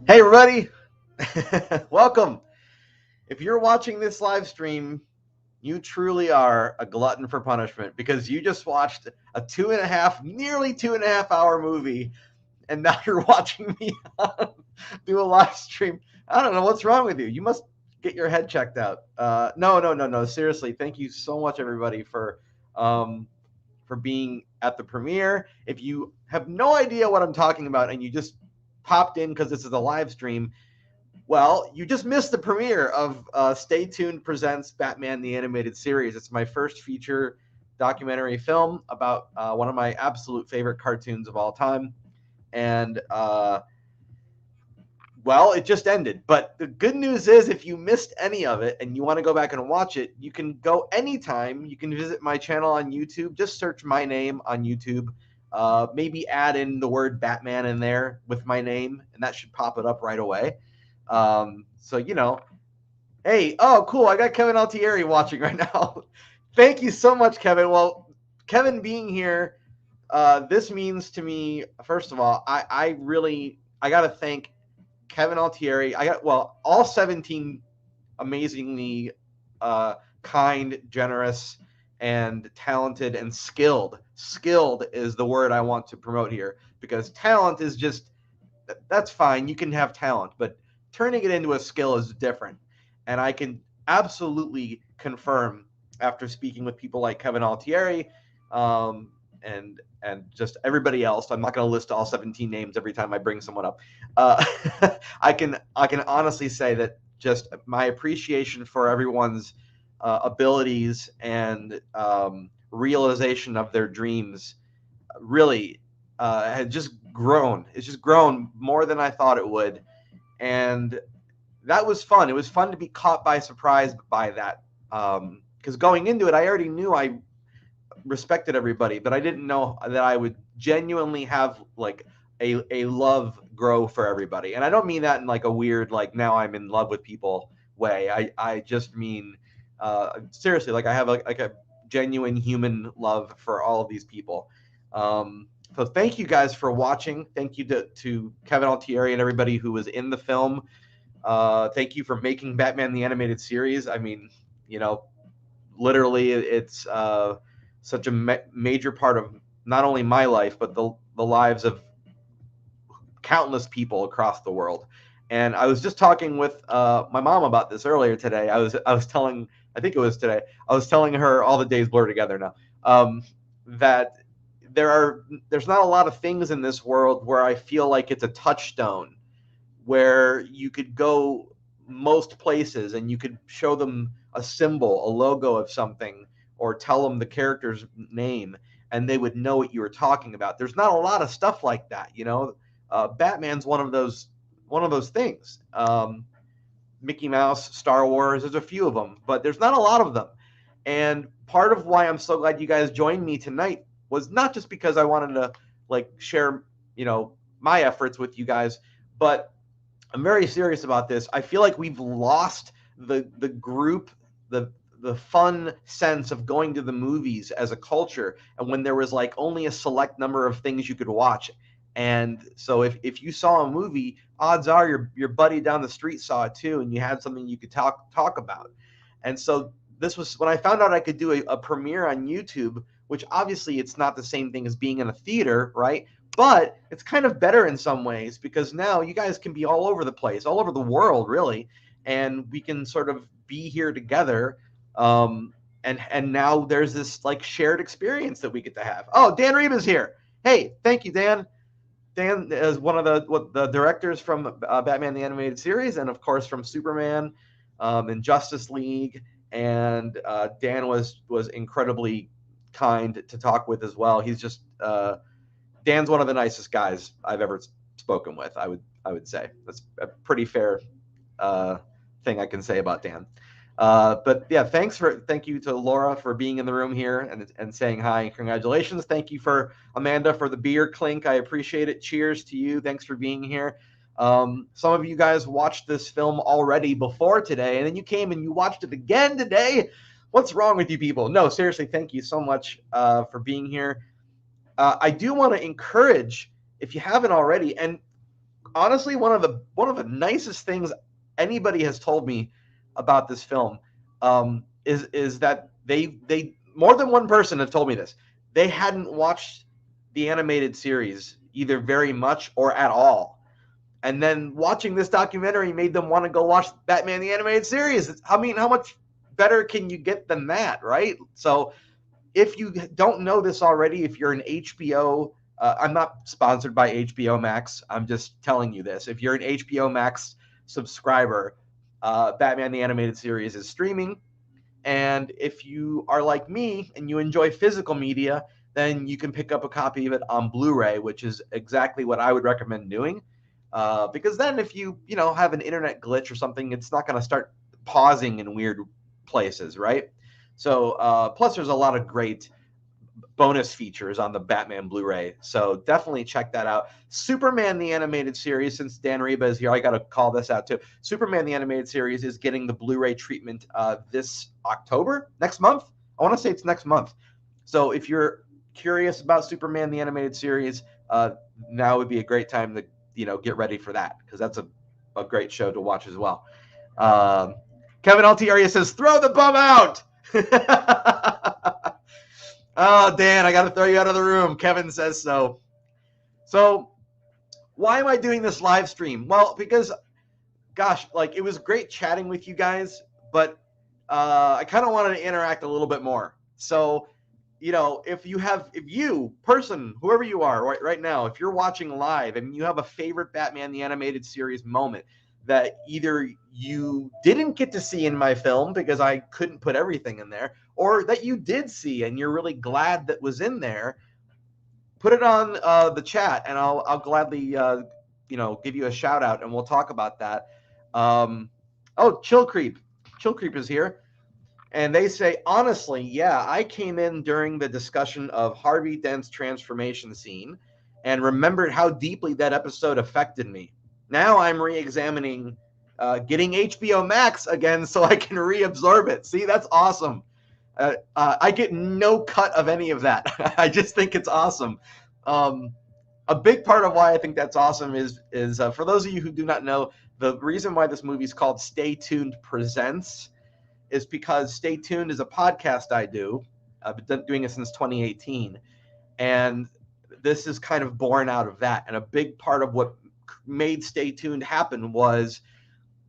Hey, everybody. Welcome. If you're watching this live stream, you truly are a glutton for punishment because you just watched a nearly 2.5 hour movie, and now you're watching me do a live stream. I don't know what's wrong with you. You must get your head checked out. No, no, no, no. Seriously, thank you so much, everybody, um, for being at the premiere. If you have no idea what I'm talking about and you just popped in because this is a live stream, well, you just missed the premiere of Stay Tuned Presents Batman the Animated Series. It's my first feature documentary film about one of my absolute favorite cartoons of all time. And, well, it just ended. But the good news is, if you missed any of it and you want to go back and watch it, you can go anytime. You can visit my channel on YouTube. Just search my name on YouTube. Maybe add in the word Batman in there with my name, and that should pop it up right away. So, hey, oh, cool. I got Kevin Altieri watching right now. Thank you so much, Kevin. Well, Kevin being here, this means to me, first of all, I got to thank Kevin Altieri. All 17 amazingly kind, generous, and talented and skilled. Skilled is the word I want to promote here because talent is just, that's fine. You can have talent, but turning it into a skill is different. And I can absolutely confirm after speaking with people like Kevin Altieri, and just everybody else. I'm not going to list all 17 names every time I bring someone up. Uh, I can honestly say that just my appreciation for everyone's abilities and realization of their dreams really had just grown. It's just grown more than I thought it would, and that was fun. It was fun to be caught by surprise by that. Because going into it, I already knew I respected everybody, but I didn't know that I would genuinely have like a love grow for everybody. And I don't mean that in like a weird like now I'm in love with people way. I just mean seriously, like I have a genuine human love for all of these people. So thank you guys for watching. Thank you to Kevin Altieri and everybody who was in the film. Thank you for making Batman the Animated Series. I mean, you know, literally, it's such a major part of not only my life but the lives of countless people across the world. And I was just talking with my mom about this earlier today. I was telling, I think it was today. I was telling her, all the days blur together now. That there's not a lot of things in this world where I feel like it's a touchstone where you could go most places and you could show them a symbol, a logo of something, or tell them the character's name, and they would know what you were talking about. There's not a lot of stuff like that, you know. Batman's one of those things. Mickey Mouse, Star Wars, there's a few of them, but there's not a lot of them. And part of why I'm so glad you guys joined me tonight was not just because I wanted to like share, my efforts with you guys, but I'm very serious about this. I feel like we've lost the group, the fun sense of going to the movies as a culture, and when there was like only a select number of things you could watch. And so if you saw a movie, odds are your buddy down the street saw it too, and you had something you could talk about. And so this was when I found out I could do a premiere on YouTube, which obviously it's not the same thing as being in a theater, right? But it's kind of better in some ways because now you guys can be all over the place, all over the world, really, and we can sort of be here together. And now there's this like shared experience that we get to have. Oh, Dan Reba's here. Hey, thank you, Dan. Dan is one of the directors from Batman the Animated Series, and of course from Superman, and Justice League. And Dan was incredibly kind to talk with as well. He's just Dan's one of the nicest guys I've ever spoken with. I would say that's a pretty fair thing I can say about Dan. But yeah, thank you to Laura for being in the room here and saying hi. Congratulations. Thank you for Amanda for the beer clink. I appreciate it. Cheers to you. Thanks for being here. Some of you guys watched this film already before today, and then you came and you watched it again today. What's wrong with you people? No, seriously, thank you so much for being here. I do want to encourage, if you haven't already, and honestly one of the nicest things anybody has told me about this film is that they more than one person have told me this. They hadn't watched the animated series either very much or at all. And then watching this documentary made them want to go watch Batman the Animated Series. I mean, how much better can you get than that, right? So if you don't know this already, if you're an HBO, I'm not sponsored by HBO Max. I'm just telling you this. If you're an HBO Max subscriber, Batman the Animated Series is streaming. And if you are like me and you enjoy physical media, then you can pick up a copy of it on Blu-ray, which is exactly what I would recommend doing. Because then if you have an internet glitch or something, it's not going to start pausing in weird places, right? So plus there's a lot of great bonus features on the Batman Blu-ray. So definitely check that out. Superman the Animated Series, since Dan Reba is here, I got to call this out too. Superman the Animated Series is getting the Blu-ray treatment this October, next month. I want to say it's next month. So if you're curious about Superman the Animated Series, now would be a great time to get ready for that, because that's a great show to watch as well. Kevin Altieri says, throw the bum out. Oh, Dan, I got to throw you out of the room. Kevin says so. So why am I doing this live stream? Well, because, gosh, it was great chatting with you guys, but I kind of wanted to interact a little bit more. So, if you, person, whoever you are right now, if you're watching live and you have a favorite Batman the Animated Series moment that either you didn't get to see in my film because I couldn't put everything in there, or that you did see and you're really glad that was in there, put it on the chat and I'll gladly give you a shout out and we'll talk about that. Chill Creep is here. And they say, honestly, yeah, I came in during the discussion of Harvey Dent's transformation scene and remembered how deeply that episode affected me. Now I'm re-examining getting HBO Max again so I can reabsorb it. See, that's awesome. I get no cut of any of that. I just think it's awesome. A big part of why I think that's awesome is for those of you who do not know, the reason why this movie is called Stay Tuned Presents is because Stay Tuned is a podcast I do. I've been doing it since 2018. And this is kind of born out of that. And a big part of what made Stay Tuned happen was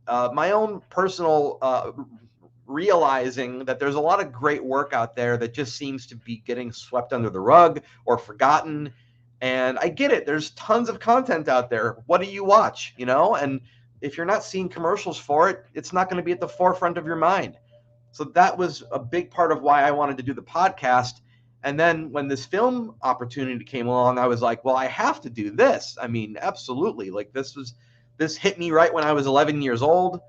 my own personal realizing that there's a lot of great work out there that just seems to be getting swept under the rug or forgotten. And I get it. There's tons of content out there. What do you watch? And if you're not seeing commercials for it, it's not going to be at the forefront of your mind. So that was a big part of why I wanted to do the podcast. And then when this film opportunity came along, I was like, well, I have to do this. I mean, absolutely. This hit me right when I was 11 years old,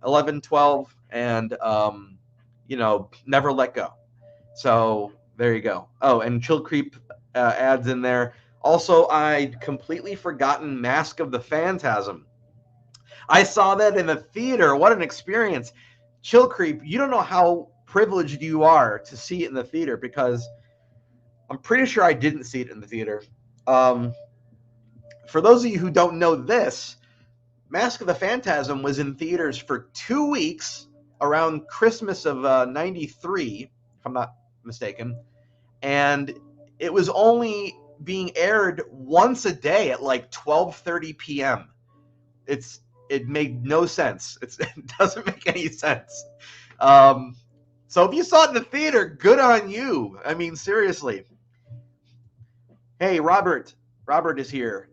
11, 12, and, never let go. So there you go. Oh, and Chill Creep adds in there. Also, I'd completely forgotten Mask of the Phantasm. I saw that in the theater. What an experience. Chill Creep, you don't know how privileged you are to see it in the theater, because I'm pretty sure I didn't see it in the theater. For those of you who don't know this, Mask of the Phantasm was in theaters for 2 weeks around Christmas of 93, if I'm not mistaken. And it was only being aired once a day at 12:30 p.m. It made no sense. It doesn't make any sense. So if you saw it in the theater, good on you. I mean, seriously. Hey, Robert. Robert is here.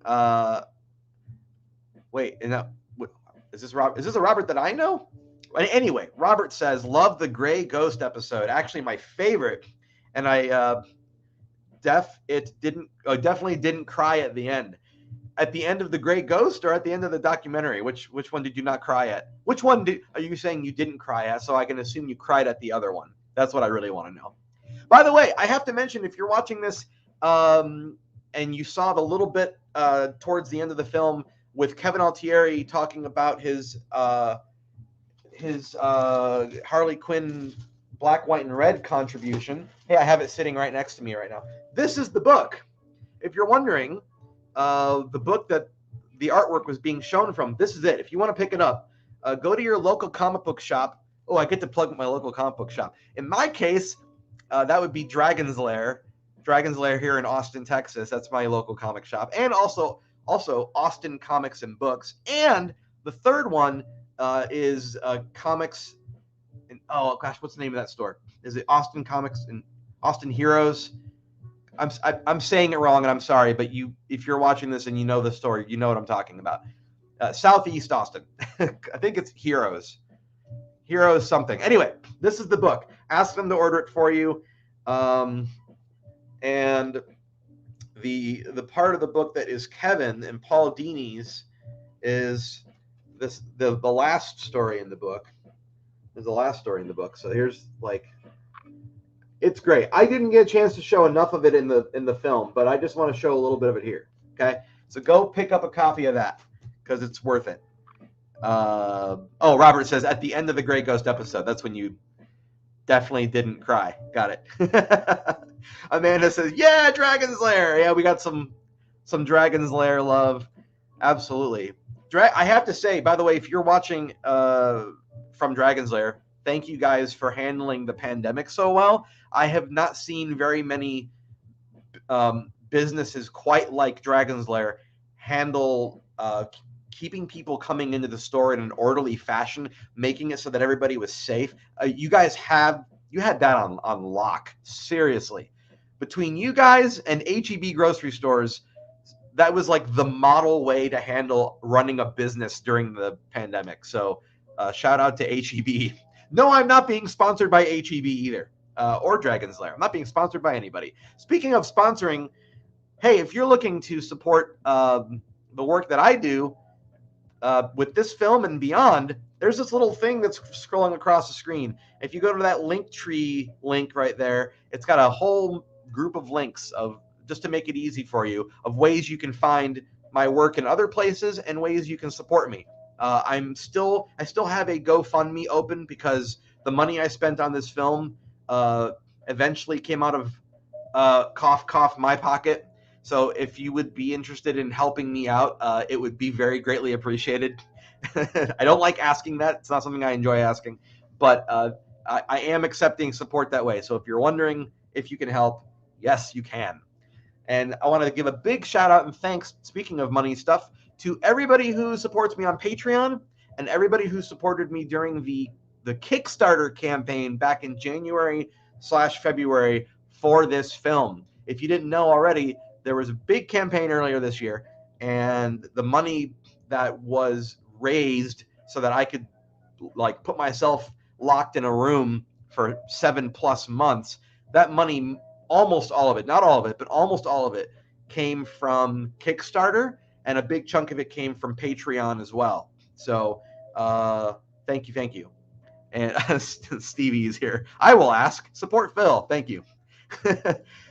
Wait, is this a Robert that I know? Anyway, Robert says, love the Gray Ghost episode. Actually, my favorite. And I definitely didn't cry at the end. At the end of the Gray Ghost or at the end of the documentary? Which one did you not cry at? Which one are you saying you didn't cry at? So I can assume you cried at the other one. That's what I really want to know. By the way, I have to mention, if you're watching this and you saw the little bit towards the end of the film with Kevin Altieri talking about his Harley Quinn Black, White, and Red contribution. Hey, I have it sitting right next to me right now. This is the book. If you're wondering, the book that the artwork was being shown from. This is it. If you want to pick it up, go to your local comic book shop. Oh, I get to plug my local comic book shop. In my case, that would be Dragon's Lair. Dragon's Lair here in Austin, Texas. That's my local comic shop. And also Austin Comics and Books. And the third one is Comics. Oh gosh, what's the name of that store? Is it Austin Comics and Austin Heroes? I'm saying it wrong, and I'm sorry, but if you're watching this and you know the story, you know what I'm talking about. Southeast Austin. I think it's Heroes something. Anyway, this is the book. Ask them to order it for you. And the part of the book that is Kevin and Paul Dini's is the last story in the book. Is the last story in the book. So here's it's great. I didn't get a chance to show enough of it in the film, but I just want to show a little bit of it here. Okay, so go pick up a copy of that because it's worth it. Robert says at the end of the Grey Ghost episode, that's when you definitely didn't cry. Got it. Amanda says, yeah, Dragon's Lair. Yeah, we got some Dragon's Lair love. Absolutely. I have to say, by the way, if you're watching from Dragon's Lair, thank you guys for handling the pandemic so well. I have not seen very many businesses quite like Dragon's Lair handle keeping people coming into the store in an orderly fashion, making it so that everybody was safe. You guys had that on lock. Seriously. Between you guys and H-E-B grocery stores, that was like the model way to handle running a business during the pandemic. So shout out to H-E-B. No, I'm not being sponsored by H-E-B either, or Dragon's Lair. I'm not being sponsored by anybody. Speaking of sponsoring, hey, if you're looking to support the work that I do with this film and beyond, there's this little thing that's scrolling across the screen. If you go to that Linktree link right there, it's got a whole group of links just to make it easy for you of ways you can find my work in other places and ways you can support me. I still have a GoFundMe open because the money I spent on this film eventually came out of cough cough my pocket. So if you would be interested in helping me out, it would be very greatly appreciated. I don't like asking that. It's not something I enjoy asking, but I am accepting support that way. So if you're wondering if you can help, yes, you can. And I want to give a big shout out and thanks, speaking of money stuff, to everybody who supports me on Patreon and everybody who supported me during the Kickstarter campaign back in January/February for this film. If you didn't know already, there was a big campaign earlier this year, and the money that was raised so that I could put myself locked in a room for 7+ months, that money, almost all of it, not all of it, but almost all of it came from Kickstarter, and a big chunk of it came from Patreon as well. So thank you. And Stevie is here. I will ask. Support Phil. Thank you.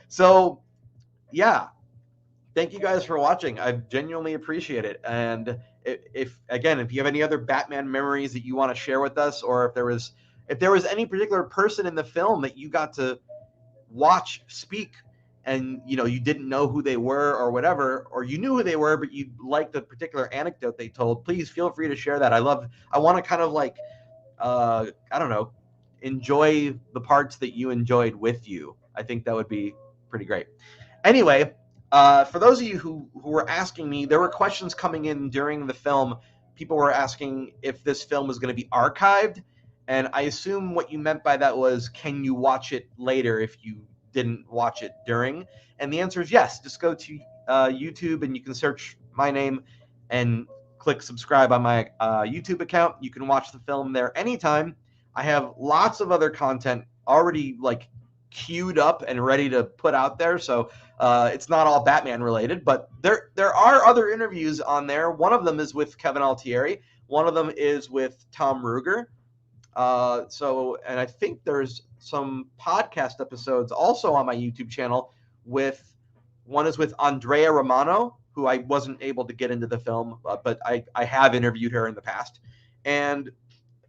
So, yeah. Thank you guys for watching. I genuinely appreciate it. And if you have any other Batman memories that you want to share with us, or if there was any particular person in the film that you got to watch speak and you didn't know who they were or whatever, or you knew who they were but you liked the particular anecdote they told, please feel free to share that. I want to kind of I don't know, enjoy the parts that you enjoyed with you. I think that would be pretty great. Anyway, for those of you who were asking me, there were questions coming in during the film. People were asking if this film was going to be archived, and I assume what you meant by that was, can you watch it later if you didn't watch it during? And the answer is yes. Just go to YouTube and you can search my name and click subscribe on my YouTube account. You can watch the film there anytime. I have lots of other content already queued up and ready to put out there, so it's not all Batman related, but there are other interviews on there. One of them is with Kevin Altieri. One of them is with Tom Ruger. And I think there's some podcast episodes also on my YouTube channel. One is with Andrea Romano, who I wasn't able to get into the film, but I have interviewed her in the past, and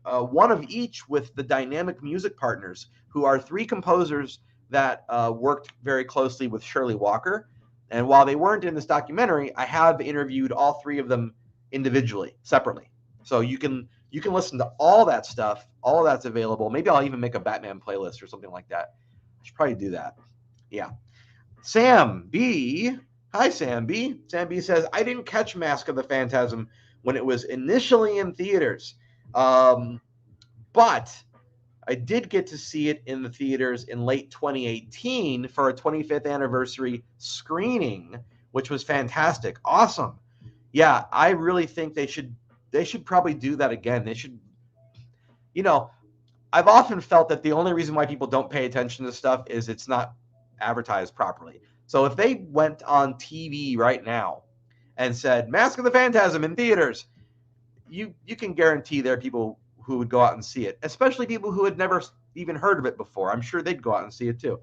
one of each with the Dynamic Music Partners, who are 3 composers that worked very closely with Shirley Walker. And while they weren't in this documentary, I have interviewed all three of them individually, separately. So you can listen to all that stuff. All of that's available. Maybe I'll even make a Batman playlist or something like that. I should probably do that. Yeah. Sam B. Hi, Sam B. Sam B says, I didn't catch Mask of the Phantasm when it was initially in theaters. But I did get to see it in the theaters in late 2018 for a 25th anniversary screening, which was fantastic. Awesome. Yeah, I really think they should probably do that again. They should, I've often felt that the only reason why people don't pay attention to stuff is it's not advertised properly. So if they went on TV right now and said Mask of the Phantasm in theaters, you can guarantee there are people who would go out and see it, especially people who had never even heard of it before. I'm sure they'd go out and see it too.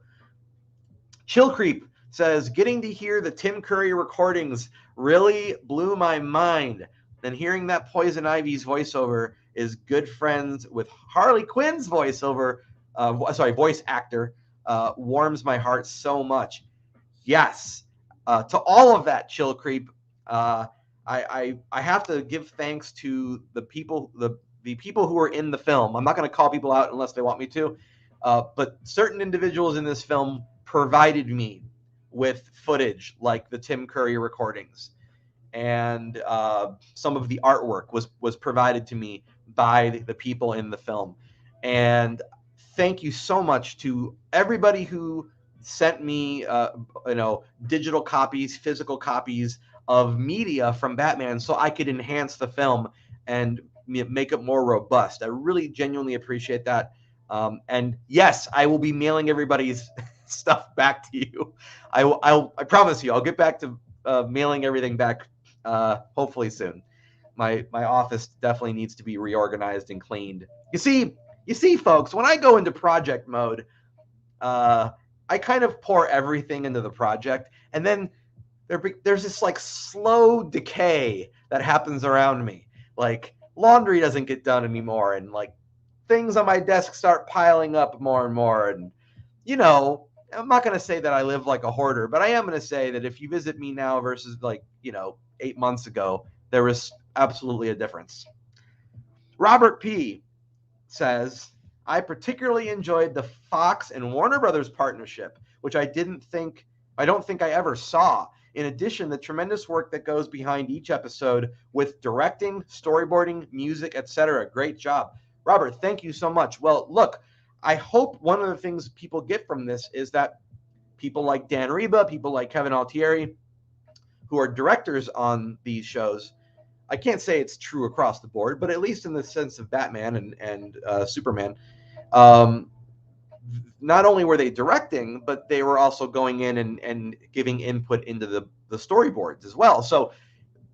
Chill Creep says, getting to hear the Tim Curry recordings really blew my mind. Then hearing that Poison Ivy's voiceover is good friends with Harley Quinn's voiceover, voice actor, warms my heart so much. Yes, to all of that, Chill Creep. I have to give thanks to the people who are in the film. I'm not going to call people out unless they want me to, but certain individuals in this film provided me with footage like the Tim Curry recordings, and some of the artwork was provided to me by the people in the film. And thank you so much to everybody who sent me digital copies, physical copies of media from Batman so I could enhance the film and make it more robust. I really genuinely appreciate that. And yes, I will be mailing everybody's stuff back to you. I promise you, I'll get back to mailing everything back hopefully soon. My office definitely needs to be reorganized and cleaned. You see, folks, when I go into project mode, I kind of pour everything into the project, and then there's this like slow decay that happens around me. Like laundry doesn't get done anymore, and like things on my desk start piling up more and more. And I'm not going to say that I live like a hoarder, but I am going to say that if you visit me now versus 8 months ago, there was absolutely a difference. Robert P. says, I particularly enjoyed the Fox and Warner Brothers partnership, which I don't think I ever saw. In addition, the tremendous work that goes behind each episode with directing, storyboarding, music, etc. Great job. Robert, thank you so much. Well, look, I hope one of the things people get from this is that people like Dan Reba, people like Kevin Altieri, who are directors on these shows, I can't say it's true across the board, but at least in the sense of Batman and Superman, not only were they directing, but they were also going in and giving input into the storyboards as well. So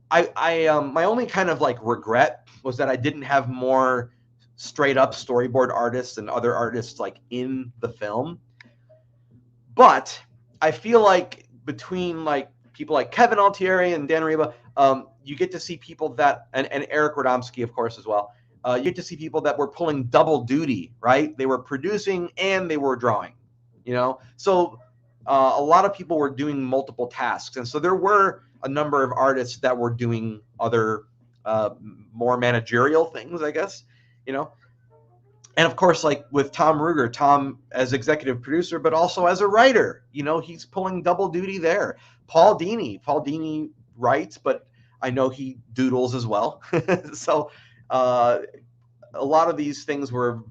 I my only kind of regret was that I didn't have more straight up storyboard artists and other artists in the film. But I feel like between people like Kevin Altieri and Dan Reba, you get to see people that, and Eric Radomski, of course, as well. You get to see people that were pulling double duty, right? They were producing and they were drawing, So a lot of people were doing multiple tasks. And so there were a number of artists that were doing other more managerial things, I guess, And of course, with Tom Ruger, Tom as executive producer, but also as a writer, he's pulling double duty there. Paul Dini writes, but I know he doodles as well. So a lot of these things were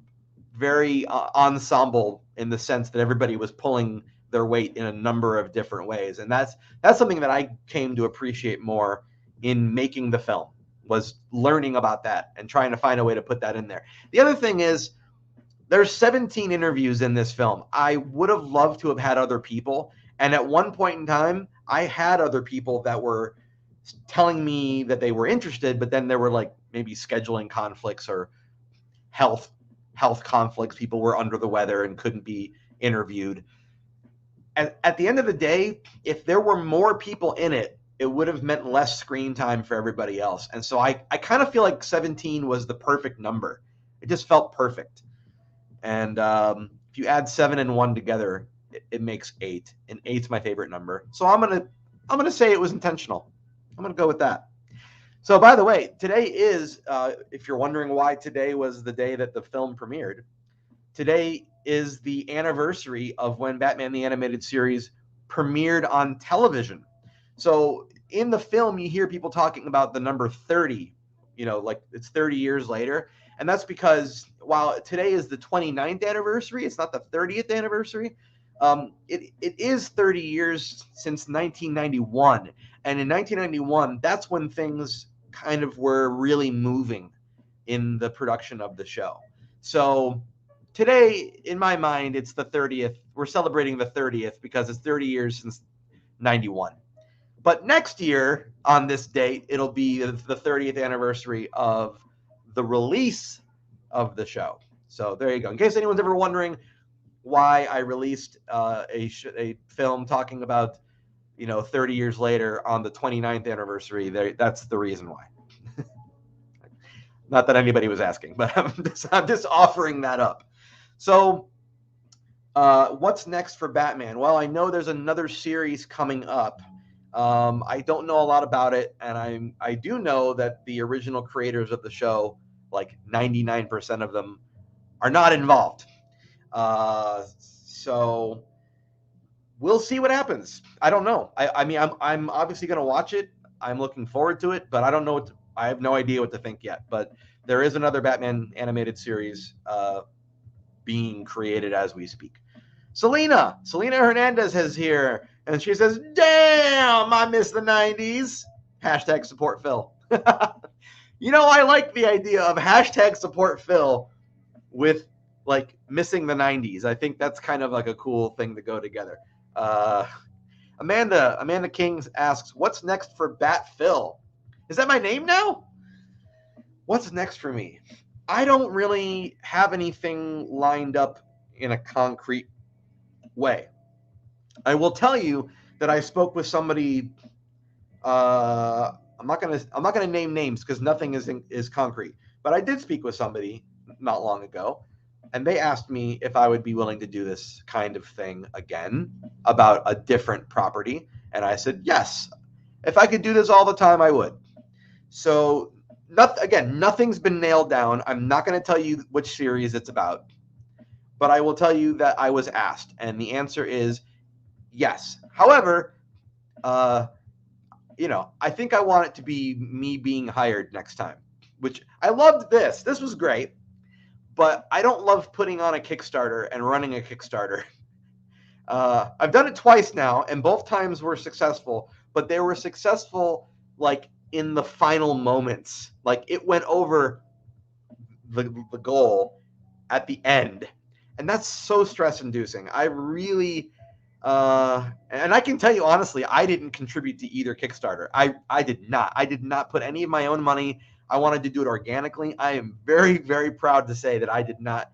very ensemble in the sense that everybody was pulling their weight in a number of different ways. And that's something that I came to appreciate more in making the film, was learning about that and trying to find a way to put that in there. The other thing is there's 17 interviews in this film. I would have loved to have had other people. And at one point in time, I had other people that were telling me that they were interested, but then there were maybe scheduling conflicts or health conflicts. People were under the weather and couldn't be interviewed. At the end of the day, if there were more people in it, it would have meant less screen time for everybody else. And so I kind of feel like 17 was the perfect number. It just felt perfect. And if you add 7 and 1 together, it makes 8. And 8's my favorite number. So I'm going to I'm going to say it was intentional. I'm going to go with that. So, by the way, today is, if you're wondering why today was the day that the film premiered, today is the anniversary of when Batman the Animated Series premiered on television. So, in the film, you hear people talking about the number 30, like it's 30 years later. And that's because while today is the 29th anniversary, it's not the 30th anniversary. It is 30 years since 1991. And in 1991, that's when things kind of were really moving in the production of the show. So today, in my mind, it's the 30th. We're celebrating the 30th because it's 30 years since 91. But next year, on this date, it'll be the 30th anniversary of the release of the show. So there you go. In case anyone's ever wondering why I released a film talking about 30 years later on the 29th anniversary, that's the reason why. Not that anybody was asking, but I'm just offering that up. So what's next for Batman? Well, I know there's another series coming up. I don't know a lot about it, and I do know that the original creators of the show, like 99% of them, are not involved. So we'll see what happens. I don't know. I mean, I'm obviously going to watch it. I'm looking forward to it, but I don't know I have no idea what to think yet. But there is another Batman animated series being created as we speak. Selena Hernandez is here, and she says, "Damn, I miss the '90s." Hashtag support Phil. I like the idea of hashtag support Phil with like missing the '90s. I think that's kind of like a cool thing to go together. Amanda Kings asks, "What's next for Bat Phil?" Is that my name now? What's next for me? I don't really have anything lined up in a concrete way. I will tell you that I spoke with somebody. I'm not gonna name names because nothing is concrete. But I did speak with somebody not long ago, and they asked me if I would be willing to do this kind of thing again about a different property, and I said yes. If I could do this all the time, I would. So, nothing's been nailed down. I'm not going to tell you which series it's about, but I will tell you that I was asked, and the answer is yes. However, I think I want it to be me being hired next time, which I loved this. This was great, but I don't love putting on a Kickstarter and running a Kickstarter. I've done it twice now, and both times were successful, but they were successful like in the final moments. Like it went over the goal at the end, and that's so stress-inducing. I really, and I can tell you honestly, I didn't contribute to either Kickstarter. I did not. I did not put any of my own money. I wanted to do it organically. I am very, very proud to say that I did not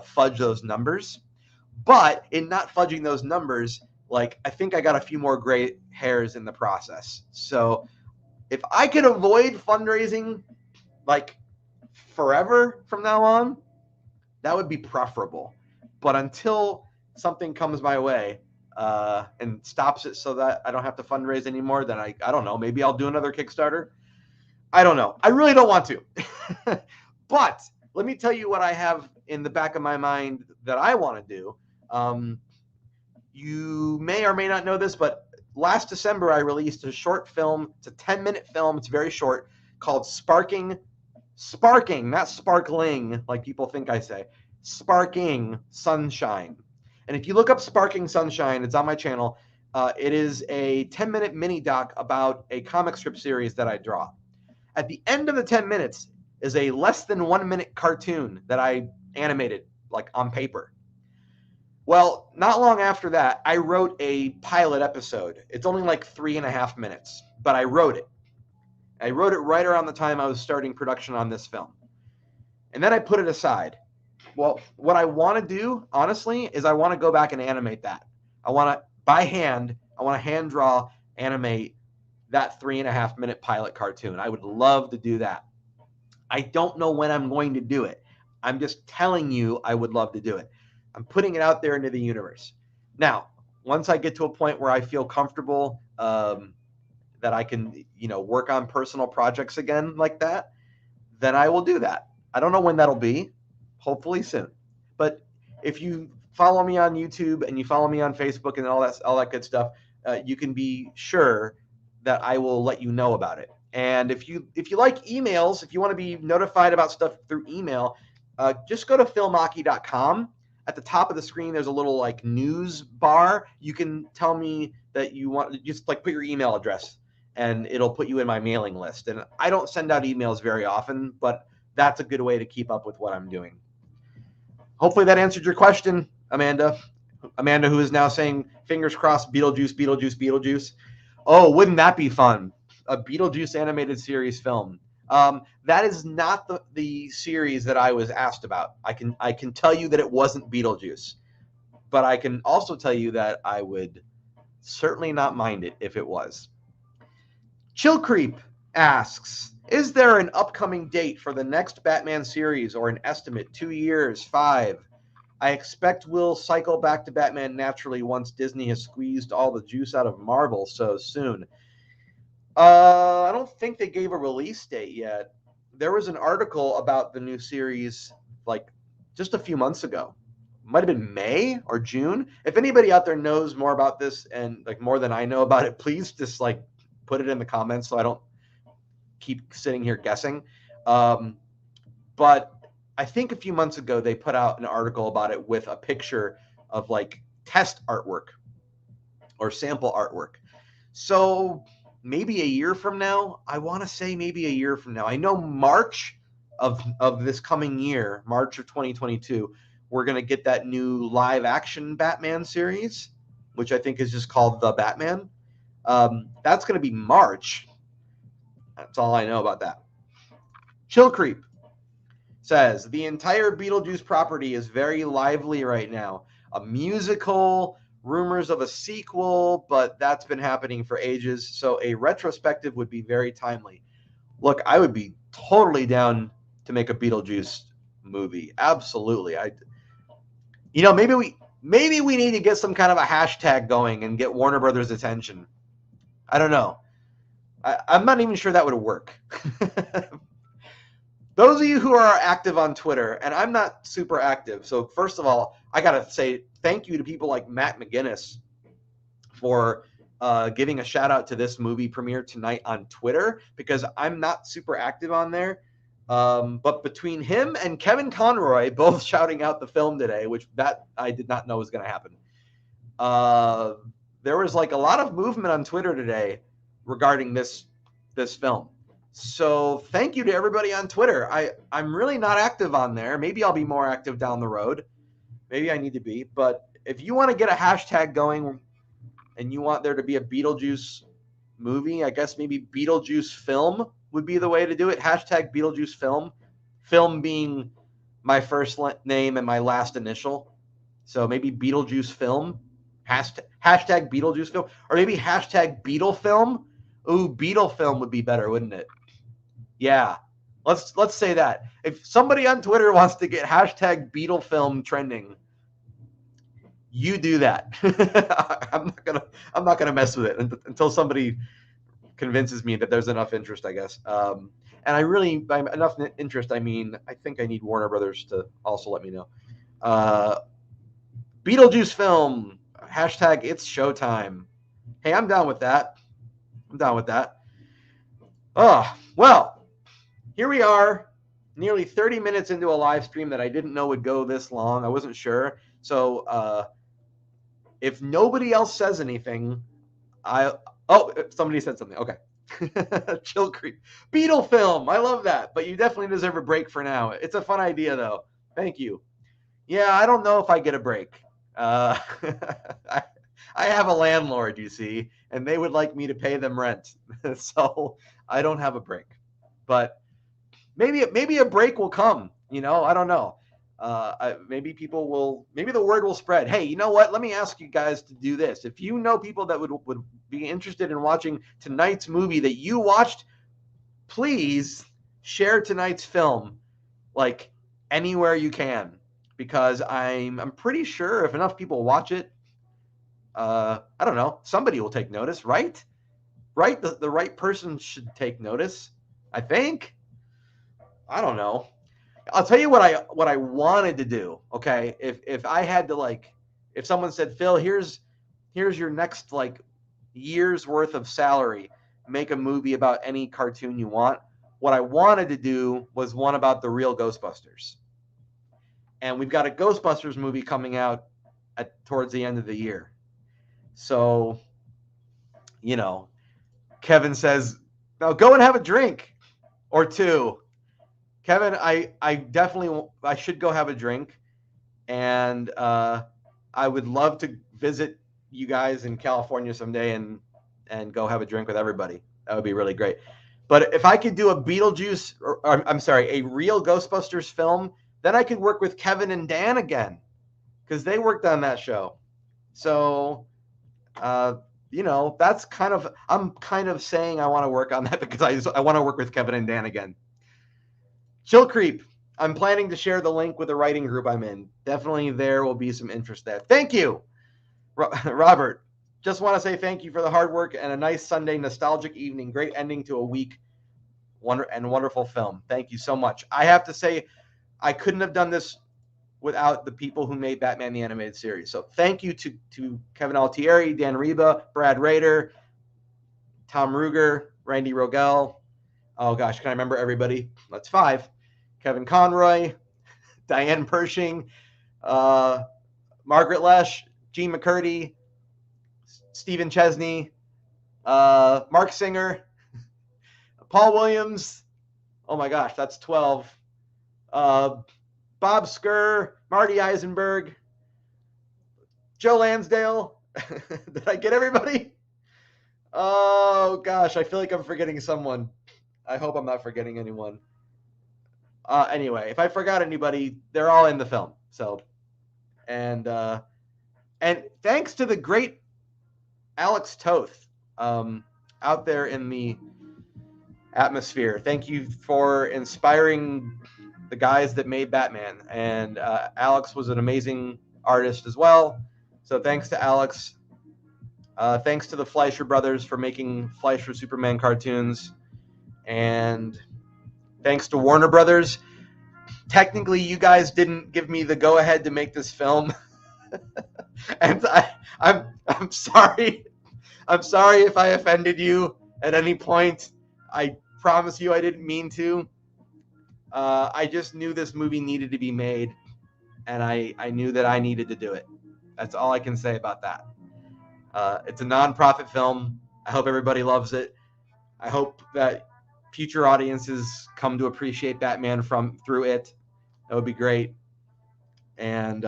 fudge those numbers. But in not fudging those numbers, like I think I got a few more gray hairs in the process. So if I could avoid fundraising like forever from now on, that would be preferable. But until something comes my way and stops it so that I don't have to fundraise anymore, then I don't know. Maybe I'll do another Kickstarter. I don't know. I really don't want to. But let me tell you what I have in the back of my mind that I want to do. You may or may not know this, but last December I released a short film. It's a 10-minute film. It's very short, called Sparking, not sparkling like people think I say. Sparking Sunshine. And if you look up Sparking Sunshine, it's on my channel. It is a 10-minute mini doc about a comic strip series that I draw. At the end of the 10 minutes is a less than 1 minute cartoon that I animated like on paper. Well, not long after that, I wrote a pilot episode. It's only like 3.5 minutes, but I wrote it. I wrote it right around the time I was starting production on this film. And then I put it aside. Well, what I want to do, honestly, is I want to go back and animate that. I want to, by hand, I want to hand draw, animate that 3.5 minute pilot cartoon. I would love to do that. I don't know when I'm going to do it. I'm just telling you I would love to do it. I'm putting it out there into the universe. Now, once I get to a point where I feel comfortable that I can, work on personal projects again like that, then I will do that. I don't know when that'll be. Hopefully soon. But if you follow me on YouTube and you follow me on Facebook and all that good stuff, you can be sure that I will let you know about it. And if you like emails, if you want to be notified about stuff through email, just go to philmachi.com. At the top of the screen, there's a little like news bar. You can tell me that you want, just like put your email address, and it'll put you in my mailing list. And I don't send out emails very often, but that's a good way to keep up with what I'm doing. Hopefully that answered your question, Amanda. Amanda, who is now saying, fingers crossed, Beetlejuice, Beetlejuice, Beetlejuice. Oh, wouldn't that be fun? A Beetlejuice animated series film. That is not the series that I was asked about. I can tell you that it wasn't Beetlejuice, but I can also tell you that I would certainly not mind it if it was. Chill Creep asks, is there an upcoming date for the next Batman series, or an estimate? 2 years, 5? I expect we'll cycle back to Batman naturally once Disney has squeezed all the juice out of Marvel so soon. I don't think they gave a release date yet. There was an article about the new series like just a few months ago. Might have been May or June. If anybody out there knows more about this and like more than I know about it, please just like put it in the comments so I don't keep sitting here guessing. But I think a few months ago they put out an article about it with a picture of like test artwork or sample artwork. So maybe a year from now, I want to say maybe a year from now. I know March of this coming year, March of 2022, we're going to get that new live action Batman series, which I think is just called The Batman. That's going to be March. That's all I know about that. Chill Creep says, the entire Beetlejuice property is very lively right now. A musical, rumors of a sequel, but that's been happening for ages, so a retrospective would be very timely. Look, I would be totally down to make a Beetlejuice movie. Absolutely. Maybe we need to get some kind of a hashtag going and get Warner Brothers' attention. I don't know. I'm not even sure that would work. Those of you who are active on Twitter, and I'm not super active, so first of all, I got to say thank you to people like Matt McGinnis for giving a shout out to this movie premiere tonight on Twitter, because I'm not super active on there. But between him and Kevin Conroy both shouting out the film today, which that I did not know was going to happen, there was like a lot of movement on Twitter today regarding this film. So thank you to everybody on Twitter. I'm really not active on there. Maybe I'll be more active down the road. Maybe I need to be. But if you want to get a hashtag going and you want there to be a Beetlejuice movie, I guess maybe Beetlejuice film would be the way to do it. Hashtag Beetlejuice film. Film being my first name and my last initial. So maybe Beetlejuice film. Hashtag Beetlejuice film. Or maybe hashtag Beetle film. Ooh, Beetle film would be better, wouldn't it? Yeah, let's say that. If somebody on Twitter wants to get hashtag Beetle film trending, you do that. I'm not gonna mess with it until somebody convinces me that there's enough interest, I guess. And by enough interest, I mean I think I need Warner Brothers to also let me know. Beetlejuice film hashtag it's showtime. Hey, I'm down with that. Oh, well. Here we are, nearly 30 minutes into a live stream that I didn't know would go this long. I wasn't sure. So if nobody else says anything, somebody said something. Okay. Chill Creep. Beetle film. I love that. But you definitely deserve a break for now. It's a fun idea, though. Thank you. Yeah, I don't know if I get a break. I have a landlord, you see, and they would like me to pay them rent. So I don't have a break. But maybe a break will come. I don't know. Maybe the word will spread. Hey, you know what? Let me ask you guys to do this. If you know people that would be interested in watching tonight's movie that you watched, please share tonight's film like anywhere you can, because I'm pretty sure if enough people watch it, I don't know, somebody will take notice, right? right? The right person should take notice, I think. I don't know. I'll tell you what I wanted to do. Okay, if I had to, like, if someone said, Phil, here's your next like year's worth of salary, make a movie about any cartoon you want. What I wanted to do was one about the real Ghostbusters, and we've got a Ghostbusters movie coming out towards the end of the year. So, you know, Kevin says, "Now go and have a drink or two." Kevin, I definitely I should go have a drink, and I would love to visit you guys in California someday and go have a drink with everybody. That would be really great. But if I could do a Beetlejuice, or I'm sorry, a real Ghostbusters film, then I could work with Kevin and Dan again, because they worked on that show. So, uh, that's I'm kind of saying I want to work on that because I want to work with Kevin and Dan again. Chill Creep. I'm planning to share the link with the writing group I'm in. Definitely there will be some interest there. Thank you, Robert. Just want to say thank you for the hard work and a nice Sunday nostalgic evening. Great ending to a week. Wonderful film. Thank you so much. I have to say, I couldn't have done this without the people who made Batman the Animated Series. So thank you to Kevin Altieri, Dan Reba, Brad Rader, Tom Ruger, Randy Rogel. Oh gosh, can I remember everybody? That's 5. Kevin Conroy, Diane Pershing, Margaret Lesh, Gene McCurdy, Stephen Chesney, Mark Singer, Paul Williams. Oh my gosh, that's 12. Bob Skur, Marty Eisenberg, Joe Lansdale. Did I get everybody? Oh gosh, I feel like I'm forgetting someone. I hope I'm not forgetting anyone. Anyway, if I forgot anybody, they're all in the film. So, and thanks to the great Alex Toth out there in the atmosphere. Thank you for inspiring the guys that made Batman. And Alex was an amazing artist as well. So thanks to Alex. Thanks to the Fleischer brothers for making Fleischer Superman cartoons. And thanks to Warner Brothers. Technically, you guys didn't give me the go-ahead to make this film. And I'm sorry. I'm sorry if I offended you at any point. I promise you I didn't mean to. I just knew this movie needed to be made, and I knew that I needed to do it. That's all I can say about that. It's a non-profit film. I hope everybody loves it. I hope that future audiences come to appreciate Batman through it. That would be great. And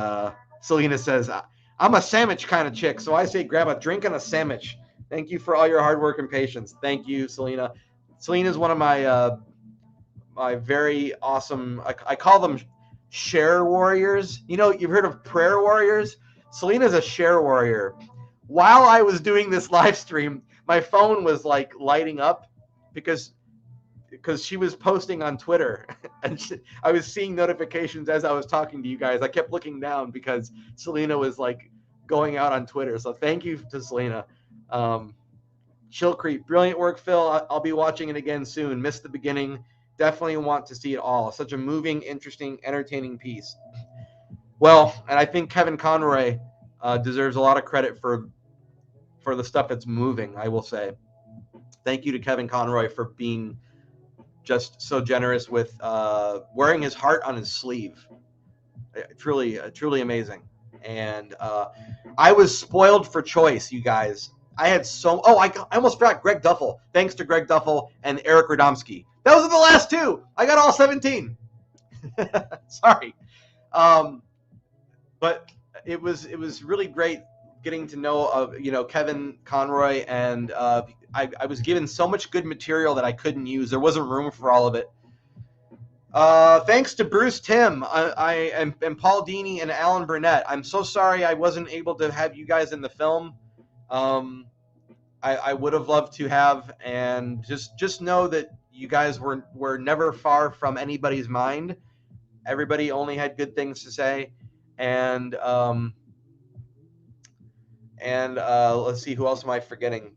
Selena says, I'm a sandwich kind of chick, so I say grab a drink and a sandwich. Thank you for all your hard work and patience. Thank you, Selena. Selena's one of my my very awesome, I call them share warriors. You know, you've heard of prayer warriors? Selena's a share warrior. While I was doing this live stream, my phone was like lighting up because she was posting on Twitter, and I was seeing notifications as I was talking to you guys. I kept looking down because Selena was like going out on Twitter. So thank you to Selena. Chill Creep, brilliant work, Phil. I'll be watching it again soon. Missed the beginning. Definitely want to see it all. Such a moving, interesting, entertaining piece. Well, and I think Kevin Conroy deserves a lot of credit for the stuff that's moving, I will say. Thank you to Kevin Conroy for being just so generous with wearing his heart on his sleeve. Truly amazing. And I was spoiled for choice, you guys. I had I almost forgot Greg Duffel. Thanks to Greg Duffel and Eric Radomski. Those are the last 2. I got all 17. Sorry. But it was really great getting to know Kevin Conroy, and I was given so much good material that I couldn't use. There wasn't room for all of it. Thanks to Bruce Timm, and Paul Dini and Alan Burnett. I'm so sorry I wasn't able to have you guys in the film. I would have loved to have, and just know that you guys were never far from anybody's mind. Everybody only had good things to say, and let's see, who else am I forgetting?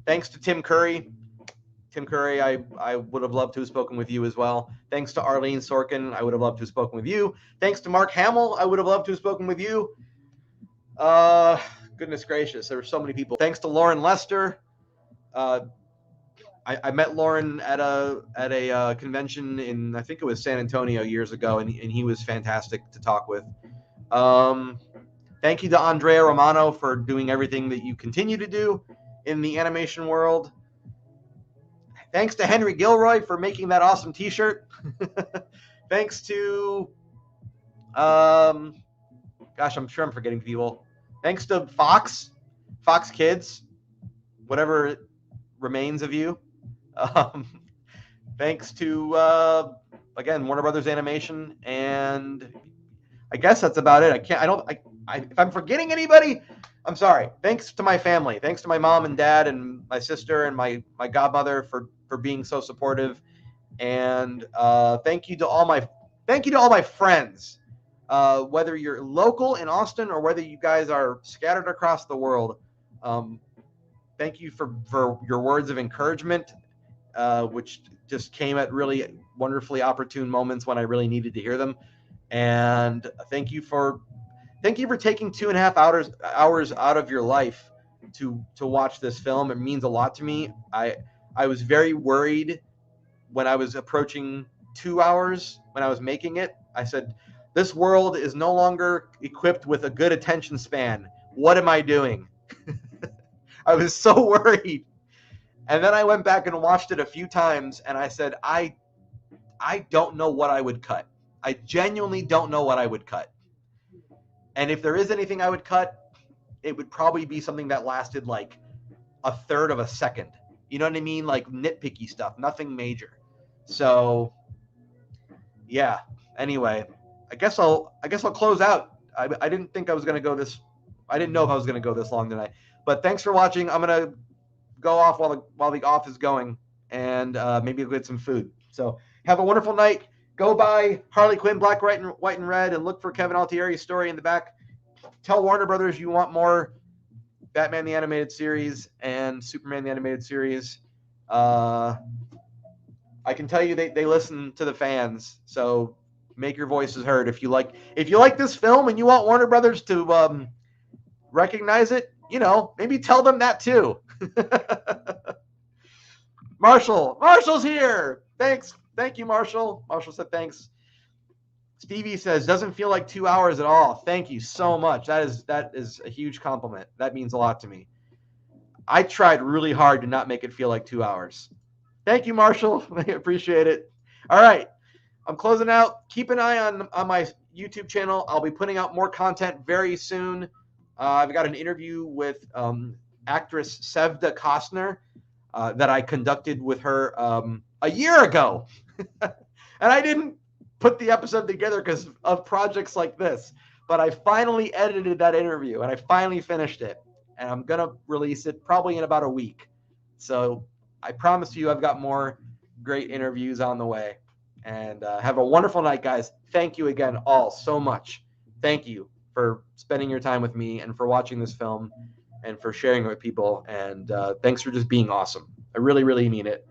Thanks to Tim Curry. Tim Curry, I would have loved to have spoken with you as well. Thanks to Arlene Sorkin, I would have loved to have spoken with you. Thanks to Mark Hamill, I would have loved to have spoken with you. Goodness gracious, there were so many people. Thanks to Lauren Lester. I met Lauren at a convention in, I think it was San Antonio years ago, and he was fantastic to talk with. Thank you to Andrea Romano for doing everything that you continue to do in the animation world. Thanks to Henry Gilroy for making that awesome T-shirt. Thanks to, gosh, I'm sure I'm forgetting people. Thanks to Fox Kids, whatever remains of you. Thanks to, again, Warner Brothers Animation, and I guess that's about it. If I'm forgetting anybody, I'm sorry. Thanks to my family. Thanks to my mom and dad and my sister and my godmother for being so supportive. And thank you to all my friends, whether you're local in Austin or whether you guys are scattered across the world. Thank you for your words of encouragement, which just came at really wonderfully opportune moments when I really needed to hear them. And thank you for taking 2.5 hours out of your life to watch this film. It means a lot to me. I was very worried when I was approaching 2 hours when I was making it. I said, this world is no longer equipped with a good attention span. What am I doing? I was so worried. And then I went back and watched it a few times, and I said, I don't know what I would cut. I genuinely don't know what I would cut. And if there is anything I would cut, it would probably be something that lasted like a third of a second. You know what I mean? Like nitpicky stuff, nothing major. So, yeah. Anyway, I guess I'll close out. I didn't think I was gonna go this. I didn't know if I was gonna go this long tonight. But thanks for watching. I'm gonna go off while the off is going, and maybe get some food. So have a wonderful night. Go buy Harley Quinn, Black, White, and Red, and look for Kevin Altieri's story in the back. Tell Warner Brothers you want more Batman the Animated Series and Superman the Animated Series. I can tell you they listen to the fans, so make your voices heard. If you like this film and you want Warner Brothers to recognize it, maybe tell them that too. Marshall's here. Thanks. Thank you, Marshall. Marshall said thanks. Stevie says, doesn't feel like 2 hours at all. Thank you so much. That is a huge compliment. That means a lot to me. I tried really hard to not make it feel like 2 hours. Thank you, Marshall. I appreciate it. All right. I'm closing out. Keep an eye on my YouTube channel. I'll be putting out more content very soon. I've got an interview with actress Sevda Costner that I conducted with her a year ago. And I didn't put the episode together because of projects like this. But I finally edited that interview, and I finally finished it. And I'm going to release it probably in about a week. So I promise you I've got more great interviews on the way. And have a wonderful night, guys. Thank you again all so much. Thank you for spending your time with me and for watching this film and for sharing it with people. And thanks for just being awesome. I really, really mean it.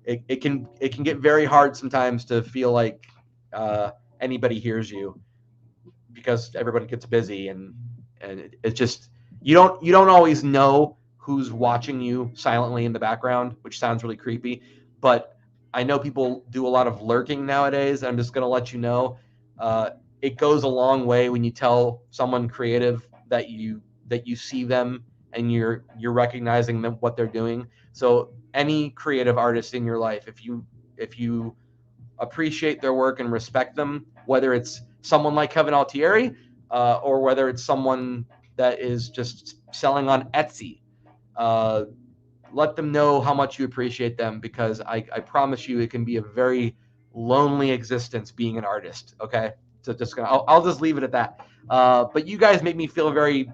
It can get very hard sometimes to feel like anybody hears you because everybody gets busy and it's just you don't always know who's watching you silently in the background, which sounds really creepy. But I know people do a lot of lurking nowadays. I'm just going to let you know it goes a long way when you tell someone creative that you see them and you're recognizing them, what they're doing. So any creative artist in your life, if you appreciate their work and respect them, whether it's someone like Kevin Altieri or whether it's someone that is just selling on Etsy, let them know how much you appreciate them, because I promise you it can be a very lonely existence being an artist. Okay, so I'll just leave it at that. But you guys make me feel very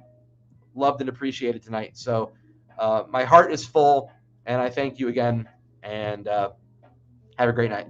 loved and appreciated tonight. So my heart is full, and I thank you again, and have a great night.